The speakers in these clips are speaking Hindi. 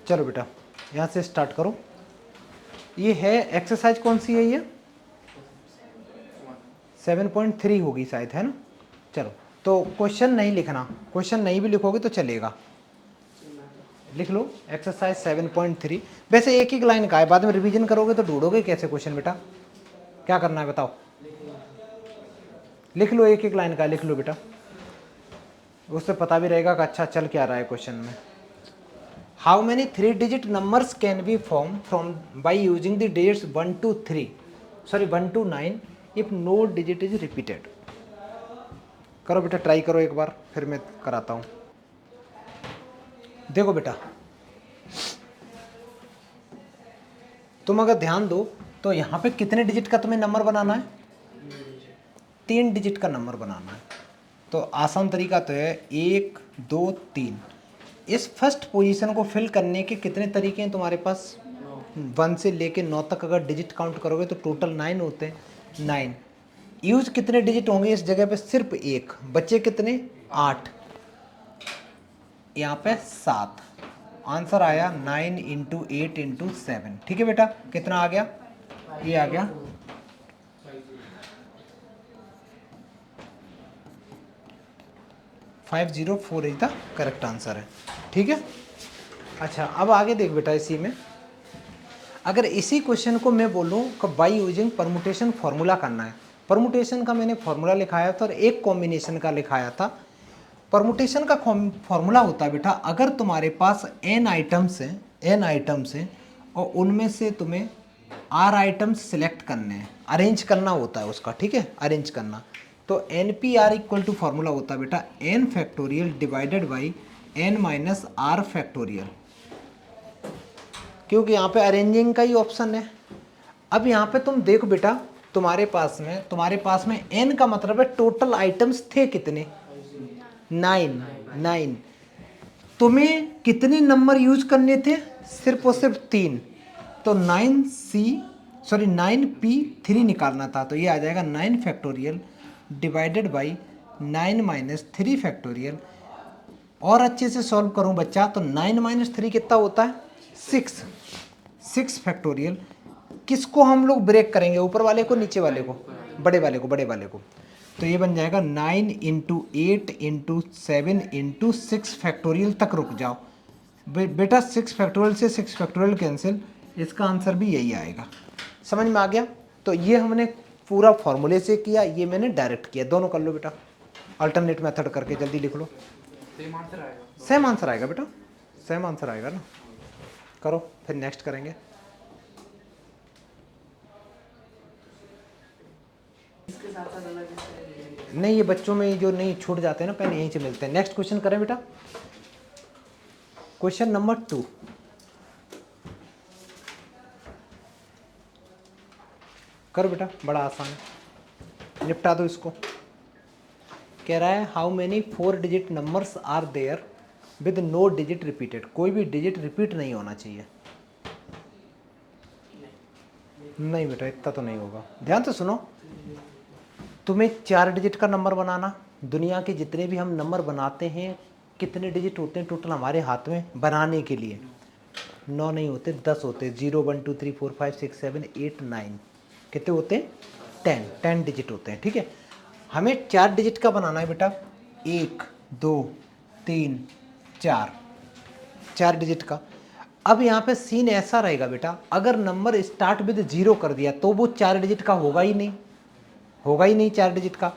चलो बेटा यहाँ से स्टार्ट करो। ये है एक्सरसाइज कौन सी है ये? 7.3 होगी शायद, है ना। चलो तो क्वेश्चन नहीं लिखना, क्वेश्चन नहीं भी लिखोगे तो चलेगा, लिख लो एक्सरसाइज 7.3। वैसे एक ही लाइन का है, बाद में रिवीजन करोगे तो ढूंढोगे कैसे क्वेश्चन बेटा? क्या करना है बताओ? लिख लो, एक एक लाइन का लिख लो बेटा, उससे पता भी रहेगा कि अच्छा चल क्या रहा है क्वेश्चन में। How many 3 digit numbers can be form from by using the digits 1 to 3 sorry 1 to 9 if no digit is repeated. करो बेटा, ट्राई करो एक बार, फिर मैं कराता हूँ। देखो बेटा, तुम अगर ध्यान दो तो यहाँ पे कितने डिजिट का तुम्हें नंबर बनाना है? 3 डिजिट का नंबर बनाना है। तो आसान तरीका तो है 1 2 3। इस फर्स्ट पोजीशन को फिल करने के कितने तरीके हैं तुम्हारे पास? 1 से लेके 9 तक अगर डिजिट काउंट करोगे तो टोटल 9 होते हैं। 9 यूज कितने डिजिट होंगे इस जगह पे? सिर्फ एक। बच्चे कितने? 8, यहाँ पे 7। आंसर आया 9 इंटू 8 इंटू 7। ठीक है बेटा, कितना आ गया? ये आ गया 504 इज द करेक्ट आंसर है। ठीक है, अच्छा अब आगे देख बेटा, इसी में अगर इसी क्वेश्चन को मैं बोलूँ कि बाई यूजिंग परमुटेशन फॉर्मूला करना है। परमुटेशन का मैंने फॉर्मूला लिखाया था और एक कॉम्बिनेशन का लिखाया था। परमुटेशन का फॉर्मूला होता है बेटा, अगर तुम्हारे पास n आइटम्स हैं और उनमें से तुम्हें r आइटम्स सिलेक्ट करने हैं, अरेंज करना होता है उसका, ठीक है, अरेंज करना। तो N P R equal to formula होता है बेटा n factorial divided by n minus R factorial, क्योंकि यहाँ पे अरेंजिंग का ही ऑप्शन है। अब यहाँ पे तुम देखो बेटा, तुम्हारे पास में n का मतलब है टोटल आइटम्स थे कितने? 9। तुम्हें कितने नंबर यूज करने थे? सिर्फ और सिर्फ 3। तो 9p3 निकालना था, तो ये आ जाएगा 9 factorial divided by 9 minus 3 factorial. और अच्छे से सॉल्व करूं बच्चा तो 9 माइनस 3 कितना होता है? 6 फैक्टोरियल। किसको हम लोग ब्रेक करेंगे, ऊपर वाले को नीचे वाले को? बड़े वाले को। तो ये बन जाएगा 9 इंटू 8 इंटू 7 इंटू 6 फैक्टोरियल तक रुक जाओ बेटा। 6 फैक्टोरियल से 6 फैक्टोरियल कैंसिल, इसका आंसर भी यही आएगा। समझ में आ गया? तो ये हमने पूरा फॉर्मूले से किया, ये मैंने डायरेक्ट किया। दोनों कर लो बेटा, अल्टरनेट मेथड करके जल्दी लिख लो। सेम आंसर आएगा बेटा, सेम आंसर आएगा ना। करो फिर नेक्स्ट करेंगे। नहीं, ये बच्चों में जो नहीं छूट जाते हैं ना पेन, यहीं से मिलते हैं। नेक्स्ट क्वेश्चन करें बेटा, क्वेश्चन नंबर 2। करो बेटा, बड़ा आसान है, निपटा दो इसको। कह रहा है how many 4 digit numbers are there with no digit repeated. कोई भी डिजिट रिपीट नहीं होना चाहिए। नहीं बेटा, इतना तो नहीं होगा। ध्यान से सुनो, तुम्हें 4 डिजिट का नंबर बनाना, दुनिया के जितने भी हम नंबर बनाते हैं कितने डिजिट होते हैं टोटल हमारे हाथ में बनाने के लिए? 9 नहीं होते, 10 होते। 0 1 2 3 4 5 6 7 8 9 कितने होते हैं? 10 डिजिट होते हैं। ठीक है, हमें 4 डिजिट का बनाना है बेटा। 1 2 3 4 डिजिट का। अब यहाँ पे सीन ऐसा रहेगा बेटा, अगर नंबर स्टार्ट विद 0 कर दिया तो वो 4 डिजिट का होगा ही नहीं, 4 डिजिट का।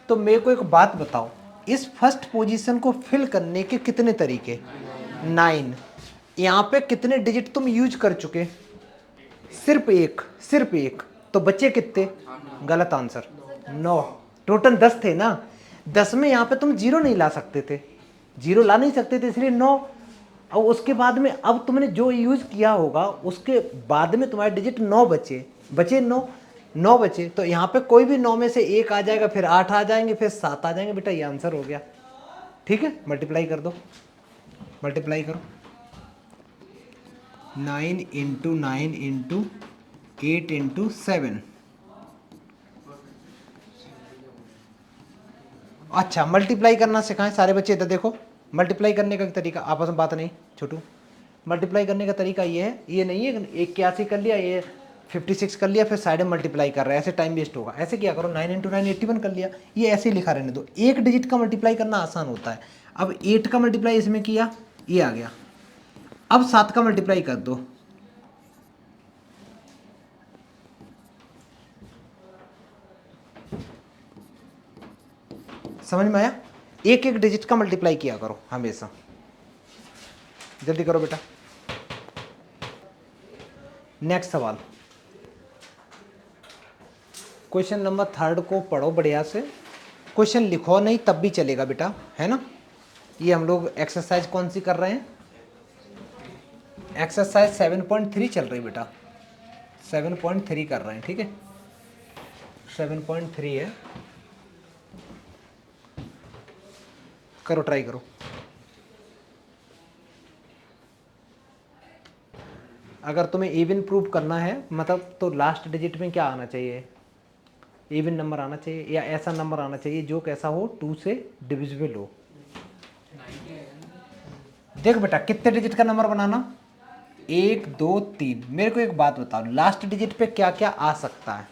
तो मेरे को एक बात बताओ, इस फर्स्ट पोजीशन को फिल करने के कितने तरीके? 9। यहाँ पे कितने डिजिट तुम यूज कर चुके? सिर्फ एक। तो बचे कितने? गलत आंसर 9। टोटल 10 थे ना, 10 में यहाँ पे तुम 0 नहीं ला सकते थे, 0 ला नहीं सकते थे, इसलिए 9। और उसके बाद में अब तुमने जो यूज किया होगा उसके बाद में तुम्हारे डिजिट 9 बचे 9 बचे। तो यहाँ पे कोई भी 9 में से 1 आ जाएगा, फिर 8 आ जाएंगे, फिर 7 आ जाएंगे बेटा, ये आंसर हो गया। ठीक है, मल्टीप्लाई कर दो, मल्टीप्लाई करो। 9 इंटू 9 इंटू 8 इंटू 7। अच्छा, मल्टीप्लाई करना सिखाएं सारे बच्चे। इधर देखो, मल्टीप्लाई करने का तरीका, आपस में बात नहीं छोटू, मल्टीप्लाई करने का तरीका ये है, ये नहीं है 81 कर लिया, ये 56 कर लिया, फिर साइड में मल्टीप्लाई कर रहा है, ऐसे टाइम वेस्ट होगा। ऐसे क्या करो 9 × 9 81 कर लिया, ये ऐसे ही लिखा रहने दो। एक डिजिट का मल्टीप्लाई करना आसान होता है। अब 8 का मल्टीप्लाई इसमें किया, ये आ गया। अब 7 का मल्टीप्लाई कर दो, समझ में आया? एक एक डिजिट का मल्टीप्लाई किया करो हमेशा। जल्दी करो बेटा। नेक्स्ट सवाल, क्वेश्चन नंबर 3 को पढ़ो बढ़िया से। क्वेश्चन लिखो नहीं तब भी चलेगा बेटा, है ना। ये हम लोग एक्सरसाइज कौन सी कर रहे हैं? एक्सरसाइज 7.3 चल रही बेटा, 7.3 कर रहे हैं, ठीक है। 7.3 है, करो, ट्राई करो। अगर तुम्हें इवन प्रूव करना है मतलब, तो लास्ट डिजिट में क्या आना चाहिए? इवन नंबर आना चाहिए, या ऐसा नंबर आना चाहिए जो कैसा हो, 2 से डिविजिबल हो। देख बेटा, कितने डिजिट का नंबर बनाना? 1 2 3। मेरे को एक बात बताओ, लास्ट डिजिट पे क्या क्या आ सकता है?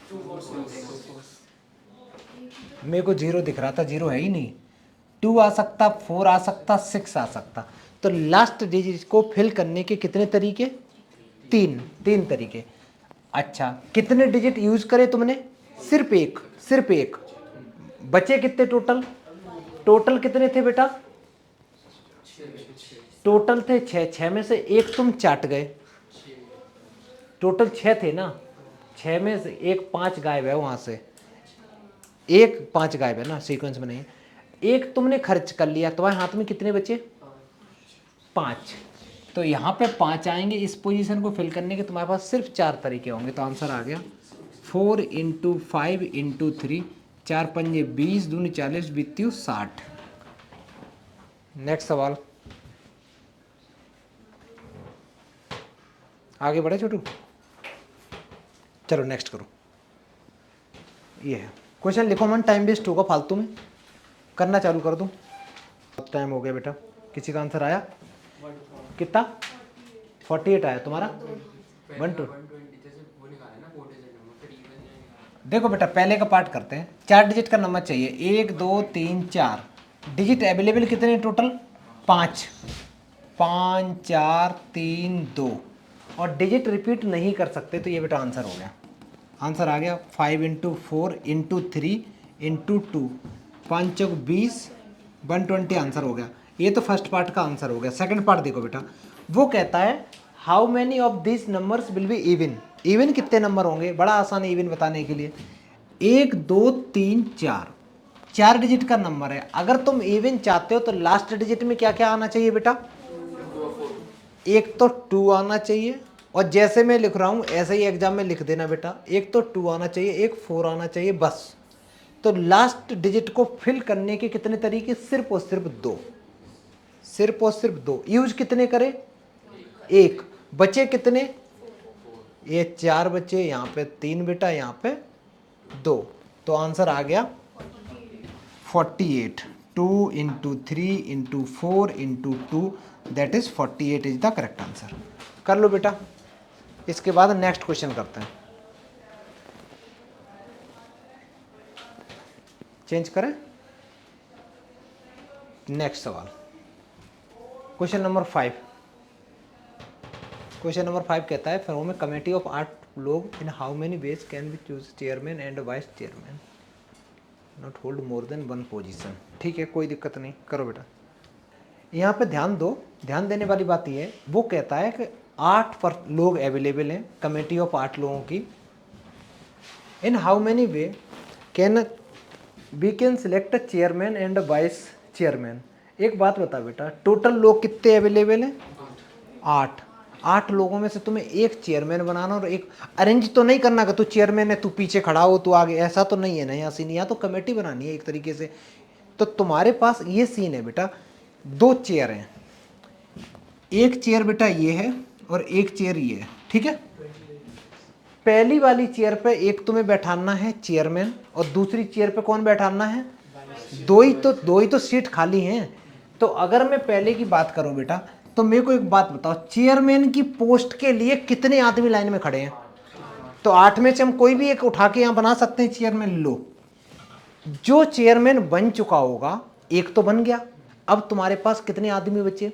मेरे को 0 दिख रहा था, 0 है ही नहीं। 2 आ सकता, 4 आ सकता, 6 आ सकता। तो लास्ट डिजिट को फिल करने के कितने तरीके? 3 तरीके। अच्छा, कितने डिजिट यूज करे तुमने? सिर्फ एक। बचे कितने टोटल? टोटल कितने थे बेटा? टोटल थे 6। 6 में से एक तुम चाट गए, टोटल 6 थे ना। 6 में से एक 5 गायब है, वहां से एक 5 गायब है ना, सीक्वेंस में नहीं है। एक तुमने खर्च कर लिया, तुम्हारे हाथ में कितने बचे? 5। तो यहाँ पे 5 आएंगे। इस पोजीशन को फिल करने के तुम्हारे पास सिर्फ 4 तरीके होंगे। तो आंसर आ गया 4 × 5 × 3, 4 पंजे 20, दूनी 40, बित्तियु 60। नेक्स्ट सवाल, आगे बढ़े छोटू, चलो नेक्स्ट करो। ये है क्वेश्चन, लिखो मन, टाइम वेस्ट होगा फालतू में, करना चालू कर दो। टाइम हो गया बेटा। किसी का आंसर आया? कितना? 48 आया तुम्हारा। 120। देखो बेटा, पहले का पार्ट करते हैं। 4 डिजिट का नंबर चाहिए, 1 2 3 4। डिजिट अवेलेबल कितने टोटल? 5। 5 4 3 2। और डिजिट रिपीट नहीं कर सकते, तो ये बेटा आंसर हो गया। आंसर आ गया 5 × 4 × 3 × 2, 5 चौक 20, 120 आंसर हो गया। ये तो फर्स्ट पार्ट का आंसर हो गया। सेकंड पार्ट देखो बेटा, वो कहता है how many of this numbers will be even. Even कितने नंबर होंगे? बड़ा आसान है इवन बताने के लिए। 1 2 3 4, 4 डिजिट का नंबर है। अगर तुम इवन चाहते हो तो लास्ट डिजिट में क्या क्या आना चाहिए बेटा? एक तो 2 आना चाहिए, और जैसे मैं लिख रहा हूं ऐसे ही एग्जाम में लिख देना बेटा। एक तो 2 आना चाहिए, एक 4 आना चाहिए, बस। तो लास्ट डिजिट को फिल करने के कितने तरीके? सिर्फ और सिर्फ 2। सिर्फ और सिर्फ 2। यूज कितने करे? 1। बचे कितने? ये 4 बचे, यहाँ पे 3 बेटा, यहाँ पे 2। तो आंसर आ गया 48। 2 × 3 × 4 × 2, that is 48 is the correct answer. कर लो बेटा। इसके बाद नेक्स्ट क्वेश्चन करते हैं। चेंज करें। नेक्स्ट सवाल, क्वेश्चन नंबर 5। क्वेश्चन नंबर 5 कहता है फ्रॉम ए कमेटी ऑफ 8 लोग इन how many ways can be choose chairman and vice chairman, not hold more than 1 position. ठीक है, कोई दिक्कत नहीं, करो बेटा। यहाँ पे ध्यान दो। ध्यान देने वाली बात ये है, वो कहता है कि 8 लोग अवेलेबल हैं, कमेटी ऑफ 8 लोगों की। In how many way can we can select chairman and vice chairman. एक बात बता बेटा, टोटल लोग कितने अवेलेबल हैं? 8। 8 लोगों में से तुम्हें एक चेयरमैन बनाना, और एक अरेंज तो नहीं करना कि तू चेयरमैन है, तू पीछे खड़ा हो, तू आगे, ऐसा तो नहीं है ना। यहाँ सीन, यहाँ तो कमेटी बनानी है एक तरीके से। तो तुम्हारे पास ये सीन है बेटा, 2 चेयर हैं। एक चेयर बेटा ये है, और एक चेयर ये है, ठीक है। पहली वाली चेयर पे एक तुम्हें बैठाना है चेयरमैन, और दूसरी चेयर पे कौन बैठाना है? 2 ही तो सीट खाली हैं। तो अगर मैं पहले की बात करूं बेटा, तो मेरे को एक बात बताओ, चेयरमैन की पोस्ट के लिए कितने आदमी लाइन में खड़े हैं? तो 8 में से हम कोई भी एक उठा के यहां बना सकते हैं चेयरमैन। लो, जो चेयरमैन बन चुका होगा, एक तो बन गया, अब तुम्हारे पास कितने आदमी बचे?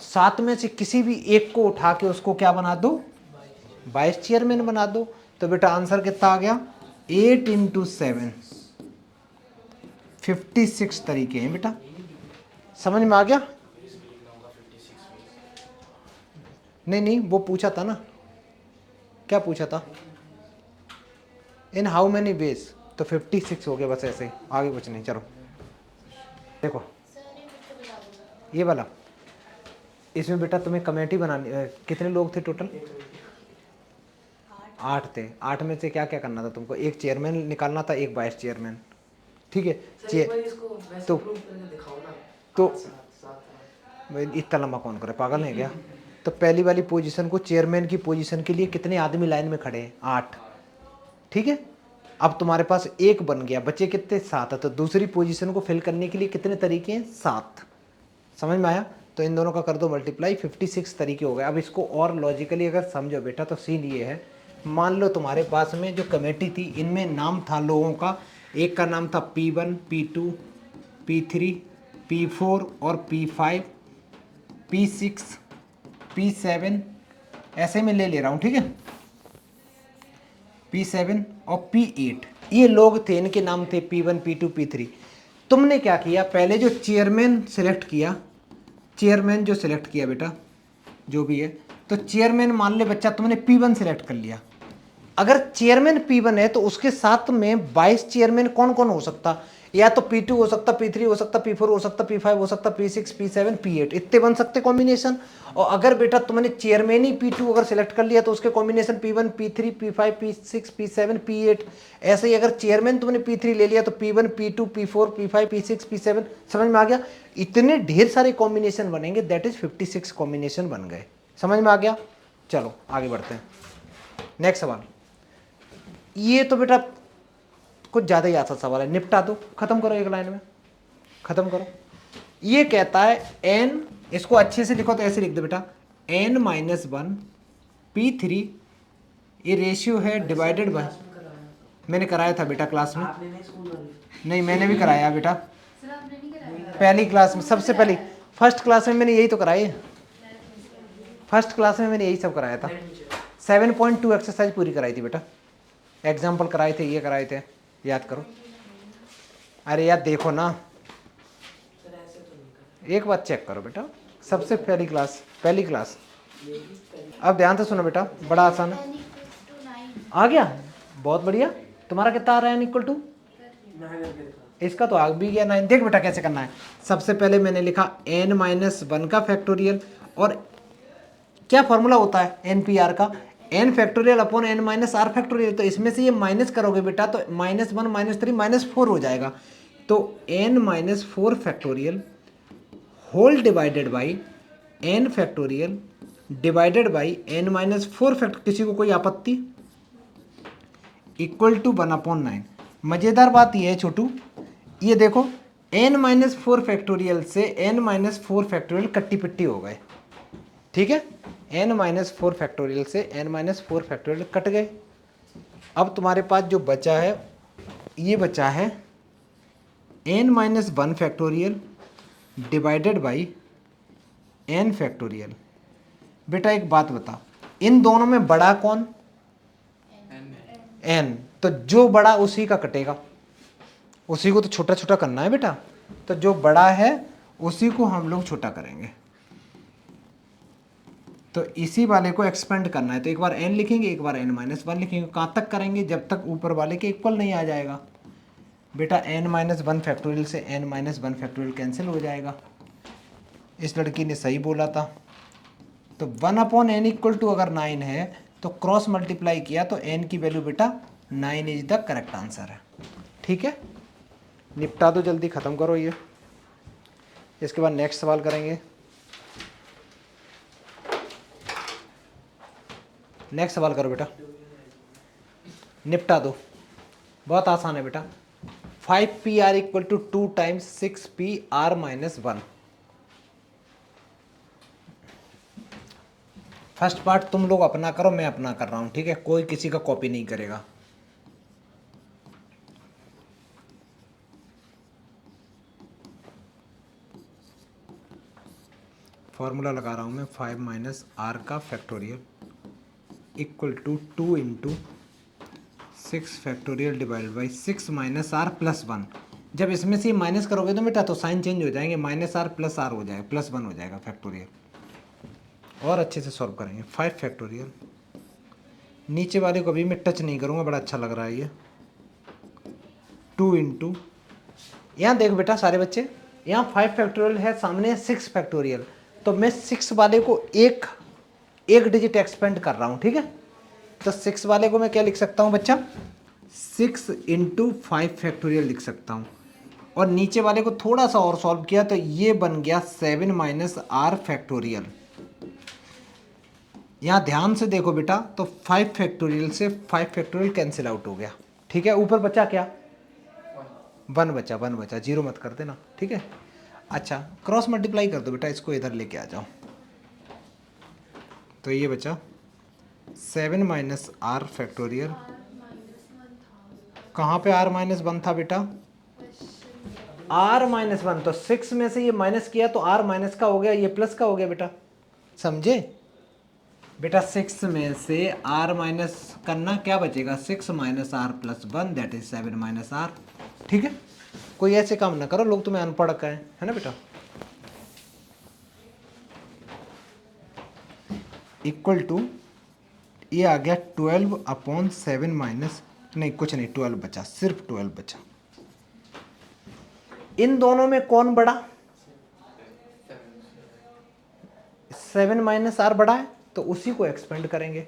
7 में से किसी भी एक को उठा के उसको क्या बना दो? वाइस चेयरमैन बना दो। तो बेटा आंसर कितना आ गया? 8 × 7, 56 तरीके हैं बेटा। समझ में आ गया? नहीं नहीं, वो पूछा था ना, क्या पूछा था? इन हाउ मैनी वेज, तो 56 हो गया, बस ऐसे, आगे कुछ नहीं। चलो देखो ये वाला, इसमें बेटा तुम्हें कमेटी बनानी, कितने लोग थे टोटल? 8 थे। 8 में से क्या क्या करना था तुमको? एक चेयरमैन निकालना था, एक वाइस चेयरमैन, ठीक है। तो इतना लंबा कौन करे, पागल है क्या? तो पहली वाली पोजीशन को, चेयरमैन की पोजीशन के लिए कितने आदमी लाइन में खड़े हैं? 8, ठीक है। अब तुम्हारे पास एक बन गया, बचे कितने? 7। तो दूसरी पोजीशन को फिल करने के लिए कितने तरीके हैं? 7। समझ में आया? तो इन दोनों का कर दो मल्टीप्लाई, 56 तरीके हो गए। अब इसको और लॉजिकली अगर समझो बेटा, तो सीन ये है, मान लो तुम्हारे पास में जो कमेटी थी, इनमें नाम था लोगों का, एक का नाम था P1, P2, P3, P4 और P5, P6, P7, ऐसे में ले रहा हूँ, ठीक है। P7 और P8 ये लोग थे, इनके नाम थे P1, P2, P3। तुमने क्या किया, पहले जो चेयरमैन सिलेक्ट किया, चेयरमैन जो सिलेक्ट किया बेटा, जो भी है, तो चेयरमैन मान ले बच्चा तुमने P1 सिलेक्ट कर लिया। अगर चेयरमैन P1 है तो उसके साथ में वाइस चेयरमैन कौन कौन हो सकता? या तो P2 हो सकता, P3 हो सकता, P4 हो सकता, P5 हो सकता, P6, P7, P8, इतने बन सकते कॉम्बिनेशन। और अगर बेटा तुमने चेयरमैन ही P2 अगर सिलेक्ट कर लिया तो उसके combination P1, P3, P5, P6, P7, P8। ऐसे ही अगर चेयरमैन तुमने P3 ले लिया तो P1, P2, P4, P5, P6, P7। समझ में आ गया? इतने ढेर सारे कॉम्बिनेशन बनेंगे, दैट इज 56 कॉम्बिनेशन बन गए। समझ में आ गया? चलो आगे बढ़ते हैं। नेक्स्ट सवाल, ये तो बेटा कुछ ज़्यादा ही आसान सवाल है, निपटा दो, खत्म करो, एक लाइन में खत्म करो। ये कहता है n, इसको अच्छे से लिखो तो ऐसे लिख दो बेटा, n-1 P3, ये रेशियो है डिवाइडेड बाय, मैंने कराया था बेटा क्लास में, नहीं मैंने भी कराया बेटा पहली क्लास में, सबसे पहली फर्स्ट क्लास में मैंने यही तो कराई, फर्स्ट क्लास में मैंने यही सब कराया था। 7.2 एक्सरसाइज पूरी कराई थी बेटा, एग्जाम्पल कराए थे, ये कराए थे, याद करो। अरे यार देखो ना, एक बात चेक करो बेटा, सबसे पहली क्लास, पहली क्लास। अब ध्यान से सुनो बेटा, बड़ा आसान है। आ गया, बहुत बढ़िया। तुम्हारा कितना आ रहा है n = इसका तो आ भी गया 9। देख बेटा कैसे करना है, सबसे पहले मैंने लिखा n-1 का फैक्टोरियल, और क्या फॉर्मूला होता है NPR का, n factorial upon n - r factorial. तो इसमें से ये माइनस करोगे बेटा तो -1, -3, -4 हो जाएगा। तो n - 4 factorial whole divided by n factorial divided by n - 4 factor, किसी को कोई आपत्ति, इक्वल टू 1/9। मज़ेदार बात ये है छोटू, ये देखो n - 4 फैक्टोरियल से n - 4 फैक्टोरियल कट्टी पिट्टी हो गए, ठीक है। n - 4 फैक्टोरियल से n - 4 फैक्टोरियल कट गए। अब तुम्हारे पास जो बचा है, ये बचा है n - 1 factorial divided by n factorial. बेटा एक बात बता, इन दोनों में बड़ा कौन? n। तो जो बड़ा उसी का कटेगा, उसी को तो छोटा छोटा करना है बेटा, तो जो बड़ा है उसी को हम लोग छोटा करेंगे। तो इसी वाले को एक्सपेंड करना है, तो एक बार n लिखेंगे, एक बार n - 1 लिखेंगे। कहाँ तक करेंगे? जब तक ऊपर वाले के इक्वल नहीं आ जाएगा बेटा। n - 1 फैक्टोरियल से n - 1 फैक्टोरियल कैंसिल हो जाएगा। इस लड़की ने सही बोला था। तो 1/n = अगर 9 है तो क्रॉस मल्टीप्लाई किया तो n की वैल्यू बेटा 9 इज द करेक्ट आंसर है, ठीक है। निपटा दो जल्दी, ख़त्म करो ये। इसके बाद नेक्स्ट सवाल करेंगे। नेक्स्ट सवाल करो बेटा, निपटा दो, बहुत आसान है बेटा। 5PR = 2 × 6PR - 1। फर्स्ट पार्ट तुम लोग अपना करो, मैं अपना कर रहा हूँ, ठीक है, कोई किसी का कॉपी नहीं करेगा। फॉर्मूला लगा रहा हूँ मैं, 5 माइनस आर का factorial equal to 2 into 6 factorial divide by 6 minus R plus 1। जब इसमें से माइनस करोगे तो बेटा तो साइन चेंज हो जाएंगे, माइनस आर प्लस आर हो जाएगा, प्लस 1 हो जाएगा फैक्टोरियल। और अच्छे से सॉल्व करेंगे। 5 फैक्टोरियल, नीचे वाले को भी मैं टच नहीं करूँगा, बड़ा अच्छा लग रहा है ये। 2 इंटू, यहाँ देख बेटा सारे बच्चे, यहाँ 5 फैक्टोरियल है, सामने 6 फैक्टोरियल, तो मैं 6 वाले को एक डिजिट एक्सपेंड कर रहा हूँ, ठीक है। तो 6 वाले को मैं क्या लिख सकता हूँ बच्चा, 6 इंटू 5 फैक्टोरियल लिख सकता हूँ। और नीचे वाले को थोड़ा सा और सॉल्व किया तो ये बन गया 7 माइनस आर फैक्टोरियल। यहाँ ध्यान से देखो बेटा, तो 5 फैक्टोरियल से 5 फैक्टोरियल कैंसिल आउट हो गया, ठीक है। ऊपर बचा क्या, 1 बचा, 1 बचा, 0 मत कर देना, ठीक है। अच्छा क्रॉस मल्टीप्लाई कर दो बेटा, इसको इधर लेके आ जाओ, तो ये बचा 7 माइनस आर फैक्टोरियल। कहाँ पे आर माइनस 1 था बेटा, आर माइनस 1, तो 6 में से ये माइनस किया तो आर माइनस का हो गया, ये प्लस का हो गया बेटा, समझे बेटा। 6 में से आर माइनस करना, क्या बचेगा, 6 minus R plus 1 that is 7 minus R, ठीक है। कोई ऐसे काम ना करो, लोग तुम्हें अनपढ़ कहें, है ना बेटा। इक्वल टू, ये आ गया 12/7 माइनस, नहीं कुछ नहीं, 12 बचा, सिर्फ 12 बचा। इन दोनों में कौन बड़ा, 7 माइनस आर बड़ा है, तो उसी को एक्सपेंड करेंगे।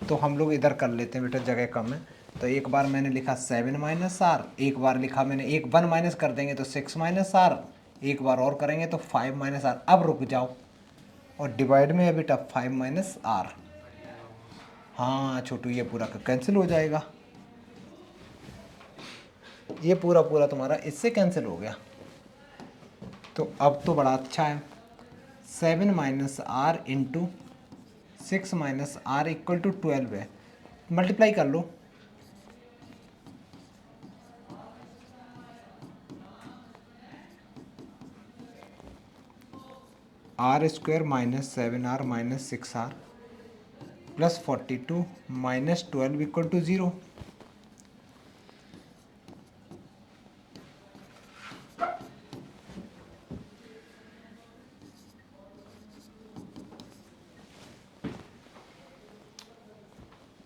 तो हम लोग इधर कर लेते हैं बेटा, जगह कम है, तो एक बार मैंने लिखा 7 माइनस आर, एक बार लिखा मैंने, एक 1 माइनस कर देंगे तो 6 माइनस आर, एक बार और करेंगे तो 5 माइनस आर। अब रुक जाओ, और डिवाइड में है बेटा 5 माइनस आर। हाँ छोटू, ये पूरा का कैंसिल हो जाएगा, ये पूरा पूरा तुम्हारा इससे कैंसिल हो गया। तो अब तो बड़ा अच्छा है, 7 minus r into 6 minus are equal to 12 है, मल्टीप्लाई कर लो। R square minus 7r minus 6r plus 42 minus 12 equal to 0।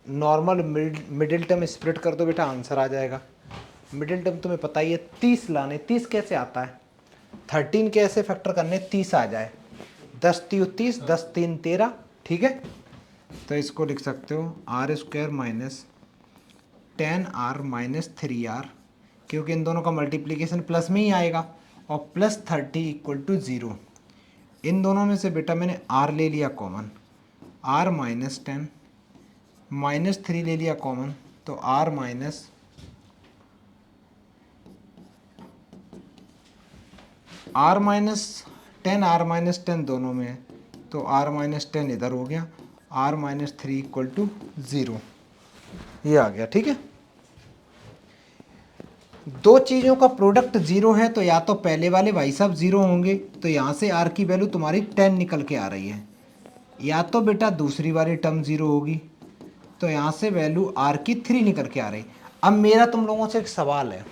Normal middle term split कर दो बेटा, आंसर आ जाएगा। मिडिल टर्म तुम्हें पता ही है, 30 लाने, 30 कैसे आता है, 13 कैसे फैक्टर करने 30 आ जाए, 10 3 30, 10 3 13, ठीक है। तो इसको लिख सकते हो are square minus 10r minus 3r, क्योंकि इन दोनों का मल्टीप्लीकेशन प्लस में ही आएगा, और प्लस 30 इक्वल टू 0। इन दोनों में से बेटा मैंने r ले लिया कॉमन, r माइनस 10 माइनस 3 ले लिया कॉमन, तो r minus r minus 10, r minus 10 दोनों में है, तो r माइनस 10 इधर हो गया, r माइनस 3 इक्वल टू 0, ये आ गया, ठीक है। दो चीज़ों का प्रोडक्ट 0 है, तो या तो पहले वाले भाई साहब 0 होंगे, तो यहाँ से r की वैल्यू तुम्हारी 10 निकल के आ रही है, या तो बेटा दूसरी वाली टर्म 0 होगी, तो यहाँ से वैल्यू r की 3 निकल के आ रही। अब मेरा तुम लोगों से एक सवाल है,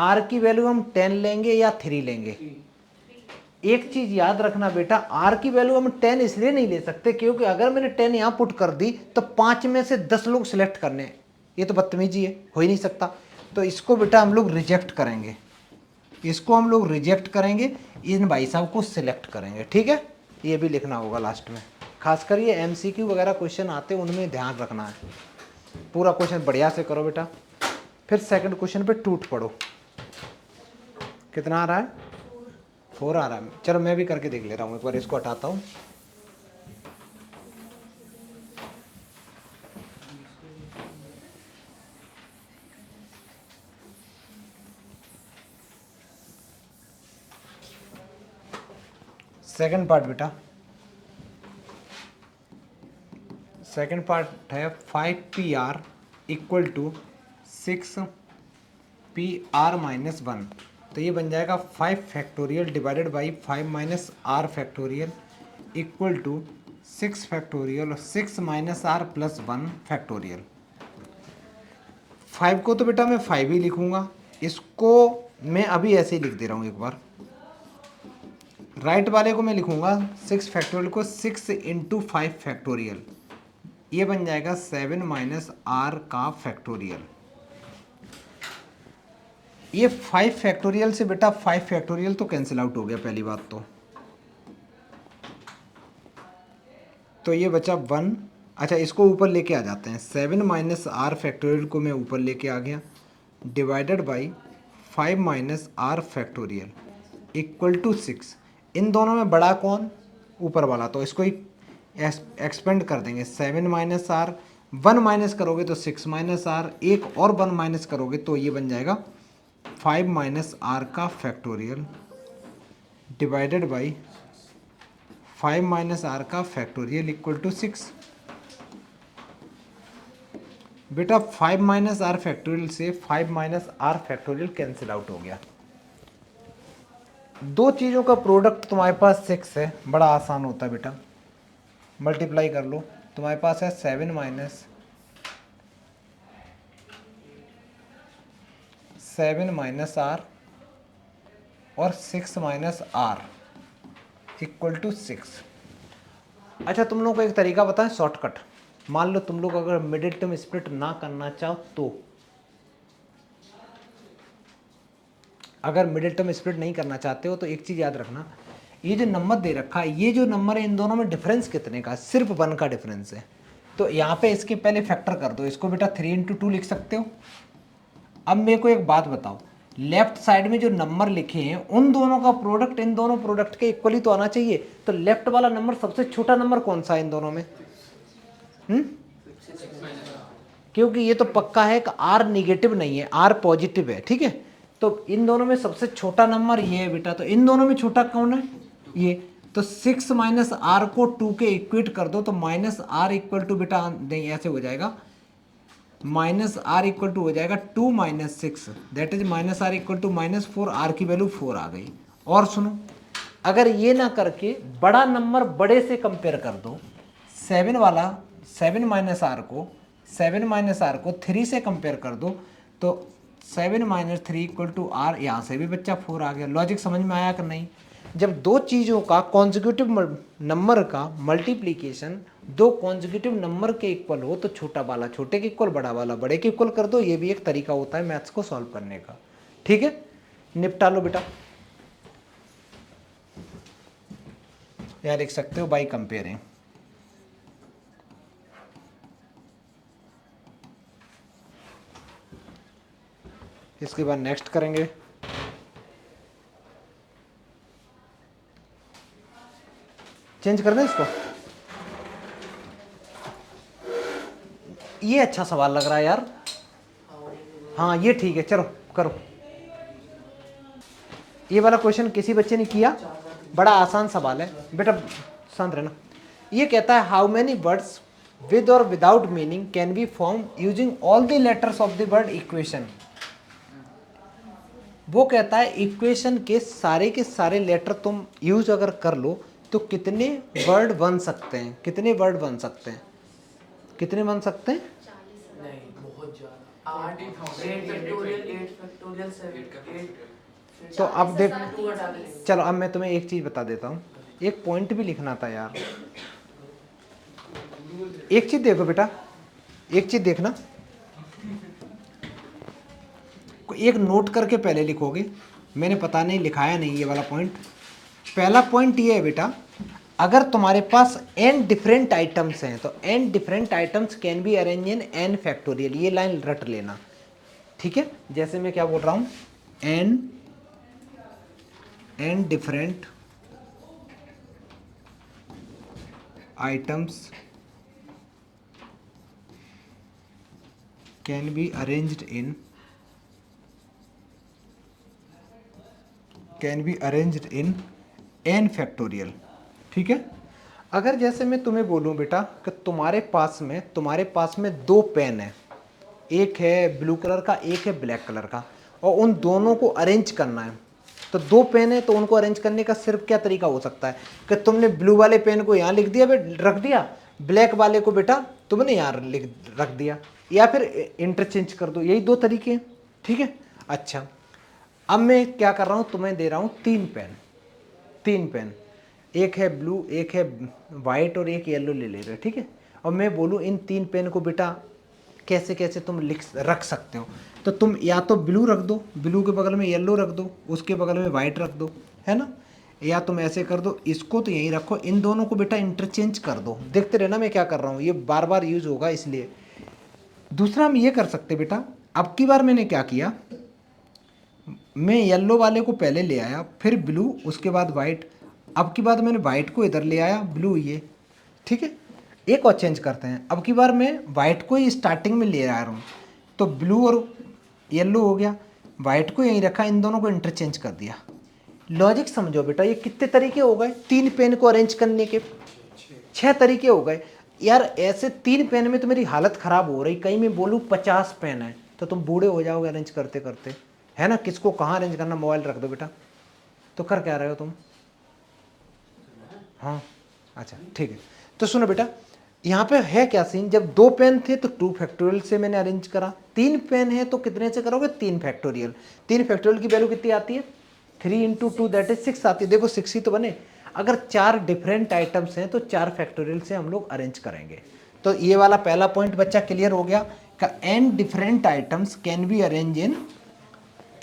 r की वैल्यू हम 10 लेंगे या 3 लेंगे। एक चीज़ याद रखना बेटा, r की वैल्यू हम 10 इसलिए नहीं ले सकते क्योंकि अगर मैंने 10 यहाँ पुट कर दी तो 5 में से 10 लोग सिलेक्ट करने हैं, ये तो बदतमीजी है, हो ही नहीं सकता। तो इसको बेटा हम लोग रिजेक्ट करेंगे, इसको हम लोग रिजेक्ट करेंगे, इन भाई साहब को सिलेक्ट करेंगे, ठीक है। ये भी लिखना होगा लास्ट में, खासकर ये MCQ वगैरह क्वेश्चन आते हैं उनमें ध्यान रखना है। पूरा क्वेश्चन बढ़िया से करो बेटा, फिर सेकंड क्वेश्चन पे टूट पड़ो। कितना आ रहा है, 4 आ रहा है। चलो मैं भी करके देख ले रहा हूँ, एक बार इसको हटाता हूँ। सेकंड पार्ट बेटा, सेकंड पार्ट है 5PR equal to 6PR minus 1। तो ये बन जाएगा 5 factorial divided by 5 minus R factorial equal to 6 factorial और 6 माइनस आर प्लस 1 फैक्टोरियल। 5 को तो बेटा मैं 5 ही लिखूंगा, इसको मैं अभी ऐसे ही लिख दे रहा हूँ एक बार। राइट वाले को मैं लिखूंगा 6 फैक्टोरियल को 6 इंटू 5 फैक्टोरियल, ये बन जाएगा 7 माइनस आर का फैक्टोरियल। ये 5 फैक्टोरियल से बेटा 5 फैक्टोरियल तो कैंसिल आउट हो गया पहली बात तो ये बचा 1। अच्छा इसको ऊपर लेके आ जाते हैं, 7 माइनस आर फैक्टोरियल को मैं ऊपर लेके आ गया divided by 5 minus R factorial equal to 6। इन दोनों में बड़ा कौन? ऊपर वाला, तो इसको ही एक्सपेंड कर देंगे। 7 माइनस आर, 1 माइनस करोगे तो 6 माइनस आर, एक और 1 माइनस करोगे तो ये बन जाएगा 5 माइनस आर का factorial divided by 5 minus R का फैक्टोरियल इक्वल टू 6। बेटा 5 माइनस आर फैक्टोरियल से 5 minus R factorial cancel out हो गया। दो चीज़ों का प्रोडक्ट तुम्हारे पास 6 है, बड़ा आसान होता है बेटा, मल्टीप्लाई कर लो। तुम्हारे पास है 7 माइनस आर और 6 माइनस आर इक्वल टू 6। अच्छा तुम लोग को एक तरीका बताएं शॉर्टकट। मान लो तुम लोग अगर मिडिल टर्म स्प्लिट ना करना चाहो तो, अगर मिडिल टर्म स्प्लिट नहीं करना चाहते हो तो एक चीज़ याद रखना, ये जो नंबर दे रखा है, ये जो नंबर है इन दोनों में डिफरेंस कितने का? सिर्फ 1 का डिफरेंस है। तो यहाँ पे इसके पहले फैक्टर कर दो, इसको बेटा 3 इंटू 2 लिख सकते हो। अब मेरे को एक बात बताओ, लेफ्ट साइड में जो नंबर लिखे हैं उन दोनों का प्रोडक्ट इन दोनों प्रोडक्ट के इक्वली तो आना चाहिए। तो लेफ्ट वाला नंबर सबसे छोटा नंबर कौन सा है इन दोनों में? क्योंकि ये तो पक्का है कि आर निगेटिव नहीं है, आर पॉजिटिव है, ठीक है। तो इन दोनों में सबसे छोटा नंबर ये है बेटा, तो इन दोनों में छोटा कौन है? ये। तो 6 माइनस आर को 2 के इक्वेट कर दो तो माइनस आर इक्वल टू बेटा नहीं ऐसे हो जाएगा, माइनस आर इक्वल टू हो जाएगा 2 minus 6, that is minus are equal to minus 4, R की वैल्यू 4 आ गई। और सुनो, अगर ये ना करके बड़ा नंबर बड़े से कंपेयर कर दो, 7 वाला 7 माइनस आर को 3 से कंपेयर कर दो तो 7 माइनस 3 इक्वल टू आर, यहाँ से भी बच्चा 4 आ गया। लॉजिक समझ में आया कि नहीं? जब दो चीज़ों का कॉन्जिक्यूटिव नंबर का मल्टीप्लीकेशन दो कॉन्जिक्यूटिव नंबर के इक्वल हो तो छोटा वाला छोटे के इक्वल, बड़ा वाला बड़े के इक्वल कर दो। ये भी एक तरीका होता है मैथ्स को सॉल्व करने का, ठीक है। निपटा लो बेटा, या लिख सकते हो बाई कंपेयरिंग। इसके बाद नेक्स्ट करेंगे चेंज कर दें इसको। ये अच्छा सवाल लग रहा है यार, हाँ ये ठीक है, चलो करो। ये वाला क्वेश्चन किसी बच्चे ने किया, बड़ा आसान सवाल है बेटा, शांत रहना। ये कहता है हाउ मेनी वर्ड्स विद और without meaning can be form using all the letters of the word equation. वो कहता है इक्वेशन के सारे लेटर तुम यूज अगर कर लो तो कितने वर्ड बन सकते हैं? कितने वर्ड बन सकते हैं? कितने बन सकते हैं? नहीं, बहुत ज्यादा। 8 तो अब देख, चलो अब मैं तुम्हें एक चीज बता देता हूँ, एक पॉइंट भी लिखना था यार। एक चीज देखो बेटा, एक चीज देखना, एक नोट करके पहले लिखोगे, मैंने पता नहीं लिखाया नहीं ये वाला पॉइंट। पहला पॉइंट ये है बेटा, अगर तुम्हारे पास n डिफरेंट आइटम्स हैं तो n different items can be arrange in n factorial. ये लाइन रट लेना, ठीक है। जैसे मैं क्या बोल रहा हूं, n different items can be arranged in n factorial, ठीक है। अगर जैसे मैं तुम्हें बोलूं बेटा कि तुम्हारे पास में दो पेन है, एक है ब्लू कलर का, एक है ब्लैक कलर का, और उन दोनों को अरेंज करना है, तो दो पेन है तो उनको अरेंज करने का सिर्फ क्या तरीका हो सकता है कि तुमने ब्लू वाले पेन को यहाँ लिख दिया, रख दिया, ब्लैक वाले को बेटा तुमने यहाँ रख दिया, या फिर इंटरचेंज कर दो। यही दो तरीके हैं, ठीक है। अच्छा, अब मैं क्या कर रहा हूँ, तुम्हें दे रहा हूँ तीन पेन, एक है ब्लू, एक है वाइट और एक येलो ले रहे हो, ठीक है। और मैं बोलूँ इन तीन पेन को बेटा कैसे कैसे तुम रख सकते हो, तो तुम या तो ब्लू रख दो, ब्लू के बगल में येलो रख दो, उसके बगल में वाइट रख दो, है ना, या तुम ऐसे कर दो, इसको तो यहीं रखो, इन दोनों को बेटा इंटरचेंज कर दो। देखते रहना मैं क्या कर रहा हूँ, ये बार बार यूज होगा इसलिए। दूसरा हम ये कर सकते बेटा, अब की बार मैंने क्या किया, मैं येलो वाले को पहले ले आया, फिर ब्लू, उसके बाद वाइट, अब की बार मैंने वाइट को इधर ले आया, ब्लू ये, ठीक है। एक और चेंज करते हैं, अब की बार मैं वाइट को ही स्टार्टिंग में ले आ रहा हूँ, तो ब्लू और येलो हो गया, वाइट को यहीं रखा, इन दोनों को इंटरचेंज कर दिया। लॉजिक समझो बेटा, ये कितने तरीके हो गए तीन पेन को अरेंज करने के, 6 तरीके हो गए यार। ऐसे तीन पेन में तो मेरी हालत ख़राब हो रही, कहीं मैं बोलूँ 50 पेन है तो तुम बूढ़े हो जाओगे अरेंज करते करते, है ना। किसको कहाँ अरेंज करना, मोबाइल रख दो बेटा। तो कर क्या रहे हो तुम, हाँ अच्छा ठीक है। तो सुनो बेटा, यहाँ पे है क्या सीन, जब दो पेन थे तो 2 फैक्टोरियल से मैंने अरेंज करा, तीन पेन है तो कितने से करोगे, 3 फैक्टोरियल। 3 फैक्टोरियल की वैल्यू कितनी आती है, 3 इंटू 2 दैट इज 6 आती है। देखो 6 ही तो बने। अगर 4 डिफरेंट आइटम्स हैं तो 4 फैक्टोरियल से हम लोग अरेंज करेंगे। तो ये वाला पहला पॉइंट बच्चा क्लियर हो गया का n different items can be arrange in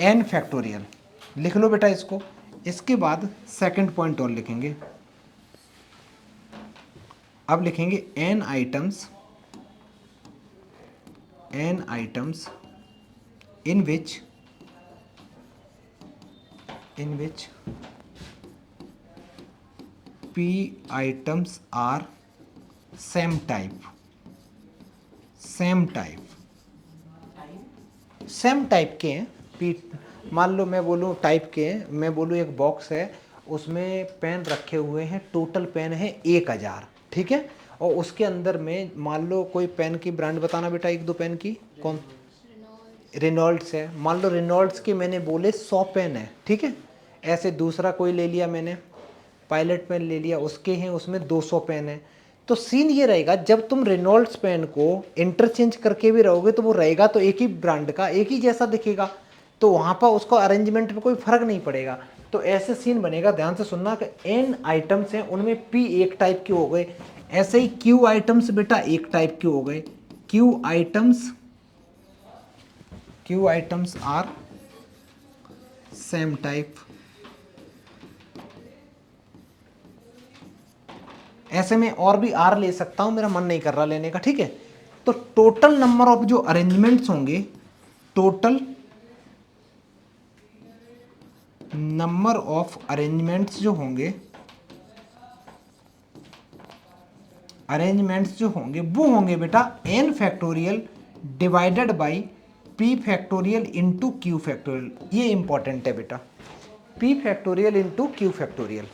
n factorial. लिख लो बेटा इसको। इसके बाद सेकंड पॉइंट और लिखेंगे, अब लिखेंगे n items in which p items are same type के हैं। p मान लो मैं बोलूँ टाइप के हैं, मैं बोलूँ एक बॉक्स है उसमें पेन रखे हुए हैं, टोटल पेन है 1000, ठीक है। और उसके अंदर में मान लो कोई पेन की ब्रांड बताना बेटा, एक दो पेन की, कौन, रेनॉल्ड्स है, मान लो रेनॉल्ड्स के मैंने बोले 100 पेन है, ठीक है। ऐसे दूसरा कोई ले लिया मैंने, पायलट पेन ले लिया, उसके हैं उसमें 200 पेन है। तो सीन ये रहेगा, जब तुम रेनॉल्ड्स पेन को इंटरचेंज करके भी रहोगे तो वो रहेगा तो एक ही ब्रांड का, एक ही जैसा दिखेगा, तो वहाँ पर उसको अरेंजमेंट में कोई फर्क नहीं पड़ेगा। तो ऐसे सीन बनेगा, ध्यान से सुनना कि n आइटम्स हैं उनमें p एक टाइप के हो गए, ऐसे ही q आइटम्स बेटा एक टाइप के हो गए। q items are same type. ऐसे में और भी r ले सकता हूं, मेरा मन नहीं कर रहा लेने का, ठीक है। तो टोटल नंबर ऑफ जो अरेंजमेंट्स होंगे, टोटल नंबर ऑफ अरेंजमेंट्स जो होंगे, वो होंगे बेटा n factorial divided by p factorial into q factorial. ये इंपॉर्टेंट है बेटा, p factorial into q factorial.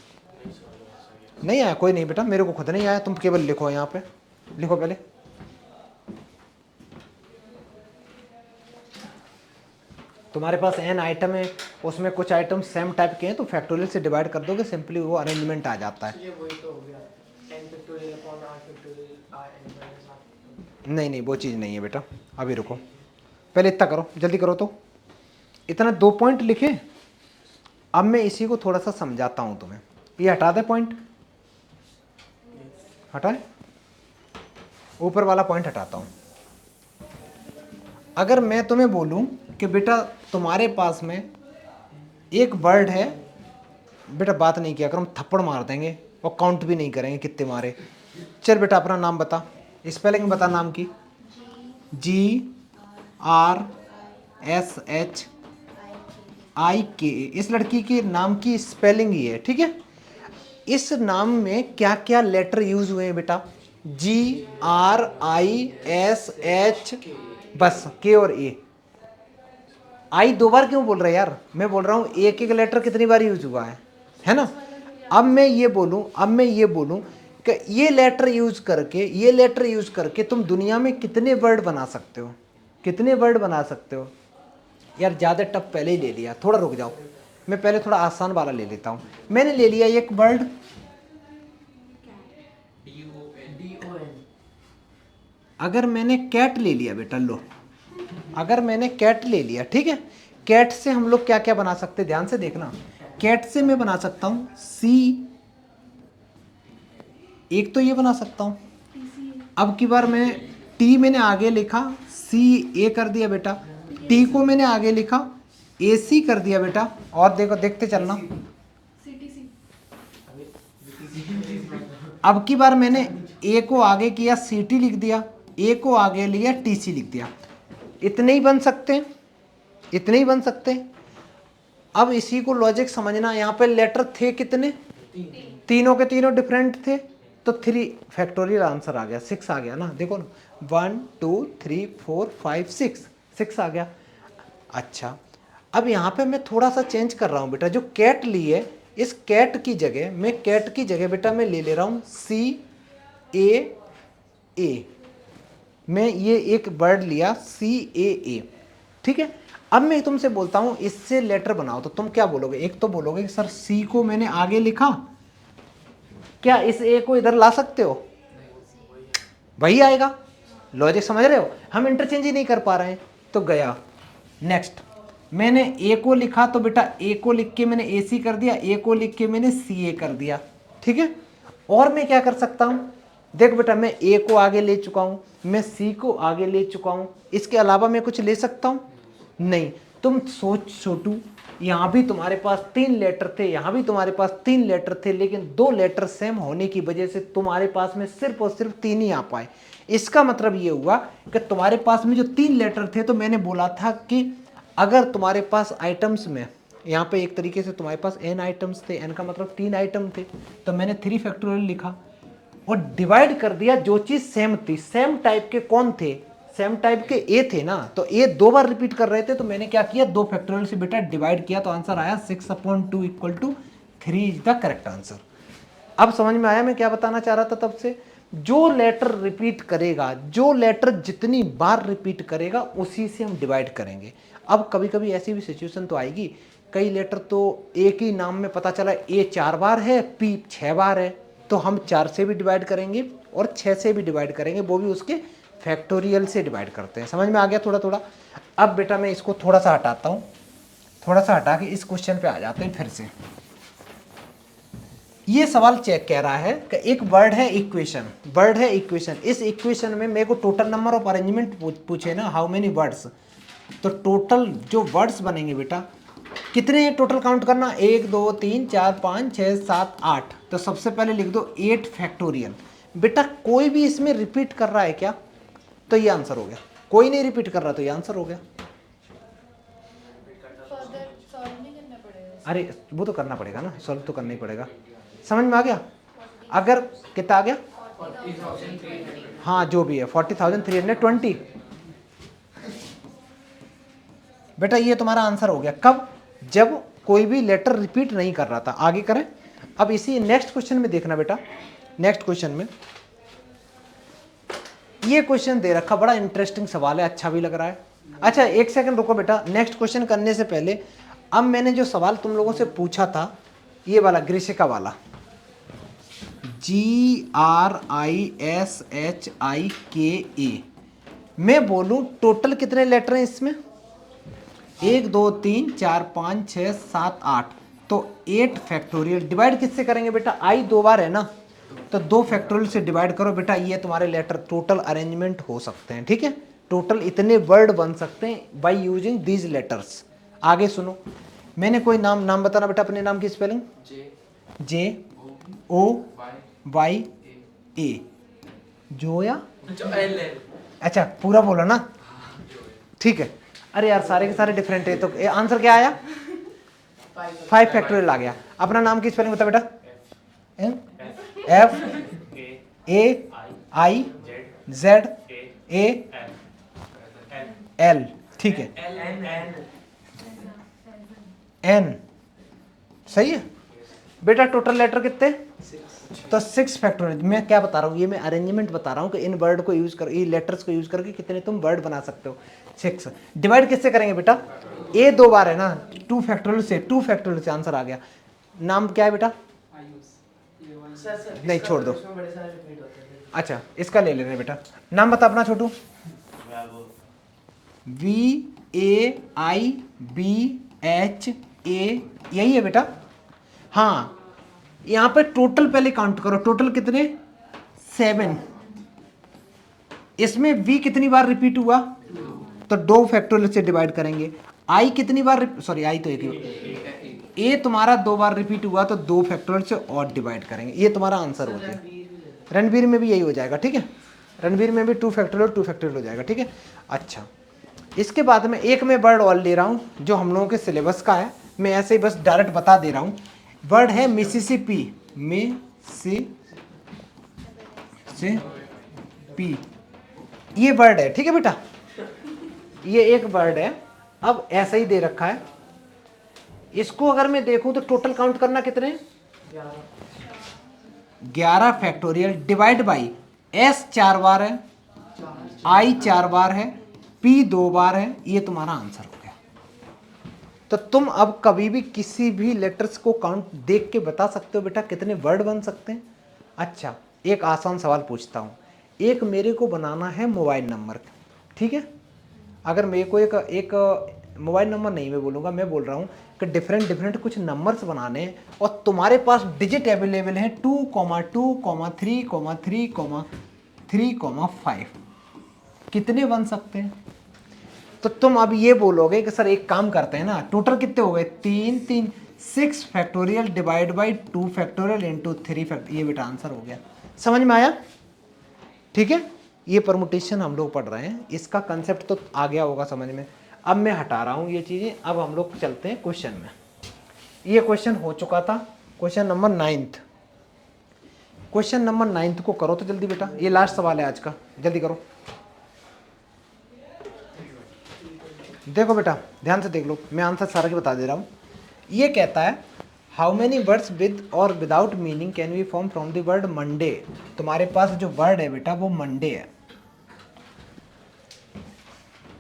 नहीं आया, कोई नहीं बेटा, मेरे को खुद नहीं आया, तुम केवल लिखो, यहाँ पे लिखो पहले। तुम्हारे पास n आइटम है, उसमें कुछ आइटम सेम टाइप के हैं तो फैक्टोरियल से डिवाइड कर दोगे, सिंपली वो अरेंजमेंट आ जाता है। ये वही तो हो गया, n factorial upon r factorial r n minus r। नहीं वो चीज़ नहीं है बेटा, अभी रुको, पहले इतना करो, जल्दी करो। तो इतना 2 पॉइंट लिखे, अब मैं इसी को थोड़ा सा समझाता हूँ तुम्हें। ये हटा दे पॉइंट, हटाए, ऊपर वाला पॉइंट हटाता हूँ। अगर मैं तुम्हें बोलूँ कि बेटा तुम्हारे पास में एक वर्ड है, बेटा बात नहीं किया करो, हम थप्पड़ मार देंगे और काउंट भी नहीं करेंगे कितने मारे। चल बेटा अपना नाम बता, स्पेलिंग बता नाम की, GRSHIK। इस लड़की के नाम की स्पेलिंग ही है, ठीक है। इस नाम में क्या क्या लेटर यूज हुए हैं बेटा, GRISH, बस K और A। आई 2 बार क्यों बोल रहे यार, मैं बोल रहा हूँ एक एक लेटर कितनी बार यूज हुआ है ना। अब मैं ये बोलूँ कि ये लेटर यूज करके तुम दुनिया में कितने वर्ड बना सकते हो, कितने वर्ड बना सकते हो। यार ज़्यादा टफ पहले ही ले लिया, थोड़ा रुक जाओ, मैं पहले थोड़ा आसान वाला ले लेता हूँ। मैंने ले लिया एक वर्ड, DON अगर मैंने कैट ले लिया बेटा, लो अगर मैंने कैट ले लिया, ठीक है, कैट से हम लोग क्या क्या बना सकते हैं, ध्यान से देखना। कैट से मैं बना सकता हूँ सी, एक तो ये बना सकता हूँ। अब की बार मैं टी मैंने आगे लिखा, सी ए कर दिया बेटा, टी को मैंने आगे लिखा, ए सी कर दिया बेटा, और देखो देखते चलना। अब की बार मैंने ए को आगे किया, सी टी लिख दिया, ए को आगे लिया, टी सी लिख दिया। इतने ही बन सकते हैं, इतने ही बन सकते हैं। अब इसी को लॉजिक समझना, यहाँ पे लेटर थे कितने, तीनों के तीनों डिफरेंट थे, तो 3 फैक्टोरियल आंसर आ गया, 6 आ गया ना, देखो ना, 1 2 3 4 5 6 आ गया। अच्छा, अब यहाँ पे मैं थोड़ा सा चेंज कर रहा हूँ बेटा, जो कैट ली है, इस कैट की जगह बेटा मैं ले ले रहा हूँ CAA। मैं ये एक वर्ड लिया CAA, ठीक है। अब मैं तुमसे बोलता हूँ इससे लेटर बनाओ, तो तुम क्या बोलोगे, एक तो बोलोगे कि सर सी को मैंने आगे लिखा, क्या इस ए को इधर ला सकते हो, वही आएगा। लॉजिक समझ रहे हो, हम इंटरचेंज ही नहीं कर पा रहे हैं, तो गया। नेक्स्ट, मैंने ए को लिखा, तो बेटा ए को लिख के मैंने ए सी कर दिया, ए को लिख के मैंने सी ए कर दिया, ठीक है। और मैं क्या कर सकता हूँ, देखो बेटा मैं ए को आगे ले चुका हूँ, मैं सी को आगे ले चुका हूँ, इसके अलावा मैं कुछ ले सकता हूँ, नहीं। तुम सोच छोटू, यहाँ भी तुम्हारे पास 3 लेटर थे, यहाँ भी तुम्हारे पास 3 लेटर थे, लेकिन 2 लेटर सेम होने की वजह से तुम्हारे पास में सिर्फ और सिर्फ 3 ही आ पाए। इसका मतलब ये हुआ कि तुम्हारे पास में जो 3 लेटर थे, तो मैंने बोला था कि अगर तुम्हारे पास आइटम्स में, यहाँ पे एक तरीके से तुम्हारे पास n आइटम्स थे, n का मतलब 3 आइटम थे, तो मैंने 3 फैक्टोरियल लिखा और डिवाइड कर दिया जो चीज सेम थी। सेम टाइप के कौन थे, सेम टाइप के ए थे ना, तो ए 2 बार रिपीट कर रहे थे, तो मैंने क्या किया, 2 फैक्टोरियल से बेटा डिवाइड किया, तो आंसर आया 6/2 equal to 3 is the correct answer. अब समझ में आया मैं क्या बताना चाह रहा था तब से। जो लेटर रिपीट करेगा, जो लेटर जितनी बार रिपीट करेगा, उसी से हम डिवाइड करेंगे। अब कभी कभी ऐसी भी सिचुएशन तो आएगी, कई लेटर तो एक ही नाम में पता चला ए 4 बार है, पी 6 बार है, तो हम 4 से भी डिवाइड करेंगे और 6 से भी डिवाइड करेंगे, वो भी उसके फैक्टोरियल से डिवाइड करते हैं। समझ में आ गया थोड़ा थोड़ा। अब बेटा मैं इसको थोड़ा सा हटाता हूँ, थोड़ा सा हटा के इस क्वेश्चन पे आ जाते हैं फिर से। ये सवाल चेक कह रहा है कि एक वर्ड है इक्वेशन, वर्ड है इक्वेशन, इस इक्वेशन में मेरे को टोटल नंबर ऑफ अरेंजमेंट पूछे ना, हाउ मेनी वर्ड्स, तो टोटल जो वर्ड्स बनेंगे बेटा कितने हैं, टोटल काउंट करना, 1 2 3 4 5 6 7 8, तो सबसे पहले लिख दो 8 फैक्टोरियल। बेटा कोई भी इसमें रिपीट कर रहा है क्या, तो ये आंसर हो गया, कोई नहीं रिपीट कर रहा तो ये आंसर हो गया। अरे वो तो करना पड़ेगा ना, सॉल्व तो करना ही पड़ेगा। समझ में आ गया, अगर कितना आ गया, हाँ जो भी है 40,320, बेटा ये तुम्हारा आंसर हो गया। कब, जब कोई भी लेटर रिपीट नहीं कर रहा था। आगे करें, अब इसी नेक्स्ट क्वेश्चन में देखना बेटा, नेक्स्ट क्वेश्चन में ये क्वेश्चन दे रखा, बड़ा इंटरेस्टिंग सवाल है, अच्छा भी लग रहा है। अच्छा एक सेकंड रुको बेटा, नेक्स्ट क्वेश्चन करने से पहले अब मैंने जो सवाल तुम लोगों से पूछा था, ये वाला ग्रीशिका वाला, GRISHIKA, मैं बोलूं टोटल कितने लेटर हैं इसमें, 1 2 3 4 5 6 7 8, तो 8 फैक्टोरियल। डिवाइड किससे करेंगे बेटा, आई 2 बार है ना, तो 2 फैक्टोरियल से डिवाइड करो बेटा, ये तुम्हारे लेटर टोटल अरेंजमेंट हो सकते हैं, ठीक है। टोटल इतने वर्ड बन सकते हैं बाय यूजिंग दीज लेटर्स। आगे सुनो, मैंने कोई नाम बताना बेटा, अपने नाम की स्पेलिंग, JOYA, जोया, अच्छा पूरा बोलो ना, ठीक है। अरे यार सारे के सारे डिफरेंट है, तो आंसर क्या आया, 5 फैक्टोरियल आ गया। अपना नाम की स्पेलिंग बता बेटा, FAIZAL, ठीक है, N, सही है बेटा। टोटल लेटर कितने, तो 6 फैक्टोरियल, मैं क्या बता रहा हूँ, ये मैं अरेंजमेंट बता रहा हूँ कि इन वर्ड को यूज कर, ये लेटर्स को यूज करके कितने तुम वर्ड बना सकते हो। 6 डिवाइड किससे करेंगे बेटा, ए 2 बार है ना, 2 फैक्टोरियल से, 2 फैक्टोरियल से आंसर आ गया। नाम क्या है बेटा, सर नहीं छोड़ दो, इसमें बड़े सारे रिपीट होते हैं। अच्छा इसका ले लेने बेटा। नाम बता अपना छोटू। VAIBHA, यही है बेटा। हाँ यहाँ पे टोटल पहले काउंट करो, टोटल कितने 7, इसमें V कितनी बार रिपीट हुआ, तो 2 फैक्टोरियल से डिवाइड करेंगे। I कितनी बार, सॉरी I तो एक ही, A तुम्हारा 2 बार रिपीट हुआ तो 2 फैक्टोरियल से और डिवाइड करेंगे, ये तुम्हारा आंसर हो गया। रणवीर में भी यही हो जाएगा, ठीक है, रणवीर में भी 2 फैक्टोरियल हो जाएगा, ठीक है। अच्छा इसके बाद में एक मैं वर्ड और ले रहा हूँ जो हम लोगों के सिलेबस का है, मैं ऐसे ही बस डायरेक्ट बता दे रहा हूँ। वर्ड है मिसिसिपी, मिसिसिपी, ये वर्ड है, ठीक है बेटा, ये एक वर्ड है। अब ऐसा ही दे रखा है, इसको अगर मैं देखूं तो टोटल काउंट करना कितने, 11 फैक्टोरियल डिवाइड बाई S 4 बार है, I 4 बार है, P 2 बार है, ये तुम्हारा आंसर हो गया। तो तुम अब कभी भी किसी भी लेटर्स को काउंट देख के बता सकते हो बेटा कितने वर्ड बन सकते हैं। अच्छा एक आसान सवाल पूछता हूँ, एक मेरे को बनाना है मोबाइल नंबर, ठीक है, अगर मेरे को एक मोबाइल नंबर नहीं मैं बोलूँगा, मैं बोल रहा हूँ कि डिफरेंट कुछ नंबर्स बनाने हैं और तुम्हारे पास डिजिट अवेलेबल है 2, 2, 3, 3, 5, कितने बन सकते हैं। तो तुम अब ये बोलोगे कि सर एक काम करते हैं ना, टोटल कितने हो गए 3, 6 factorial divide by 2 factorial into 3 factorial, ये बेटा आंसर हो गया। समझ में आया, ठीक है। ये परमुटेशन हम लोग पढ़ रहे हैं, इसका कंसेप्ट तो आ गया होगा समझ में। अब मैं हटा रहा हूँ ये चीज़ें, अब हम लोग चलते हैं क्वेश्चन में। ये क्वेश्चन हो चुका था, क्वेश्चन नंबर 9। क्वेश्चन नंबर 9 को करो तो जल्दी बेटा, ये लास्ट सवाल है आज का, जल्दी करो। देखो बेटा ध्यान से देख लो, मैं आंसर सारा के बता दे रहा हूँ। ये कहता है हाउ मेनी वर्ड्स विद और without meaning can we form from the word Monday. तुम्हारे पास जो वर्ड है बेटा वो मंडे है।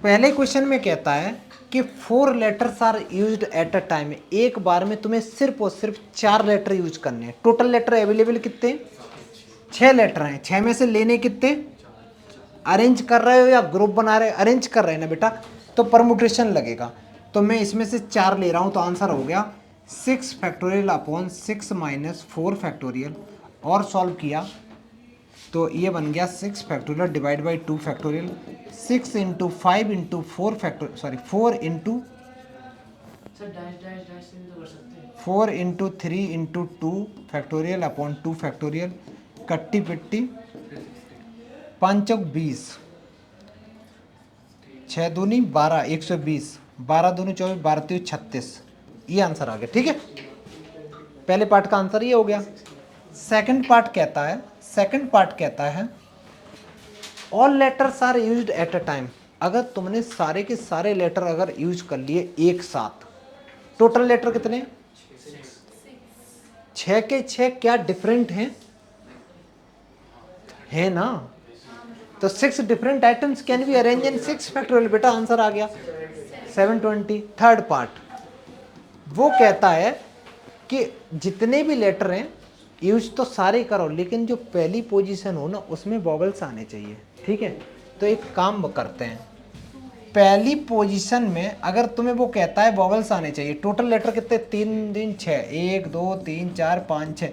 पहले क्वेश्चन में कहता है कि 4 letters are used at a time, एक बार में तुम्हें सिर्फ और सिर्फ 4 लेटर यूज करने हैं। टोटल लेटर अवेलेबल कितने, 6 लेटर हैं, 6 में से लेने कितने, अरेंज कर रहे हो या ग्रुप बना रहे हो, अरेंज कर रहे हैं ना बेटा, तो परमुटेशन लगेगा। तो मैं इसमें से 4 ले रहा हूँ, तो आंसर हो गया 6 फैक्टोरियल अपॉन 6 माइनस 4 फैक्टोरियल, और सॉल्व किया तो ये बन गया 6 factorial divide by 2 factorial, 6 into 5 into 4 factorial, sorry 4 into sir dash dash dash से भी तो कर सकते हैं। 4 into 3 into 2 factorial upon 2 factorial, कट्टी पिट्टी 5 चौक 20, 6 दूनी 12, 120, 12 दूनी 24, 12 3 36, ये आंसर आ गया, ठीक है। पहले पार्ट का आंसर ये हो गया। सेकंड पार्ट कहता है all letters are used at a time. अगर तुमने सारे के सारे लेटर अगर यूज कर लिए एक साथ, टोटल लेटर कितने, 6 के 6 क्या डिफरेंट हैं, है ना, तो 6 different items can be arrange in 6 factorial, बेटा आंसर आ गया 720। थर्ड पार्ट वो कहता है कि जितने भी लेटर हैं यूज तो सारे करो, लेकिन जो पहली पोजीशन हो ना उसमें वॉवल्स आने चाहिए, ठीक है। तो एक काम करते हैं, पहली पोजीशन में अगर तुम्हें वो कहता है वॉवल्स आने चाहिए, टोटल लेटर कितने 3 दिन 6, 1 2 3 4 5 6,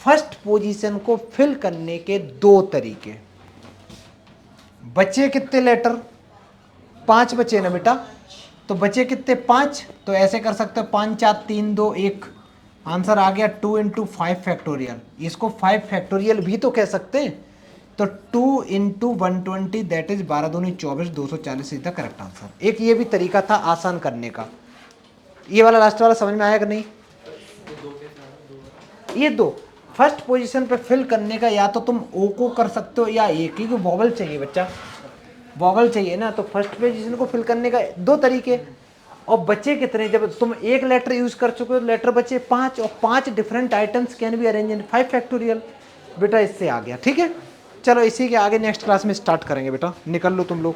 फर्स्ट पोजीशन को फिल करने के 2 तरीके। बचे कितने लेटर, 5 बचे ना बेटा, तो बचे कितने 5, तो ऐसे कर सकते हो 5 4 3 2 1, आंसर आ गया 2 इंटू 5 फैक्टोरियल। इसको 5 फैक्टोरियल भी तो कह सकते हैं, तो 2 इंटू 120 दैट इज 12 दूनी 24, 240 इज द करेक्ट आंसर। एक ये भी तरीका था आसान करने का। ये वाला लास्ट वाला समझ में आया कि नहीं, ये 2 फर्स्ट पोजीशन पे फिल करने का, या तो तुम ओ को कर सकते हो या ए, क्योंकि वॉवल चाहिए बच्चा, वॉवल चाहिए ना, तो फर्स्ट पोजीशन को फिल करने का 2 तरीके। और बचे कितने, जब तुम एक लेटर यूज कर चुके हो लेटर बचे 5, और 5 different items can be arrange in 5 factorial. बेटा इससे आ गया, ठीक है। चलो इसी के आगे नेक्स्ट क्लास में स्टार्ट करेंगे बेटा, निकल लो तुम लोग।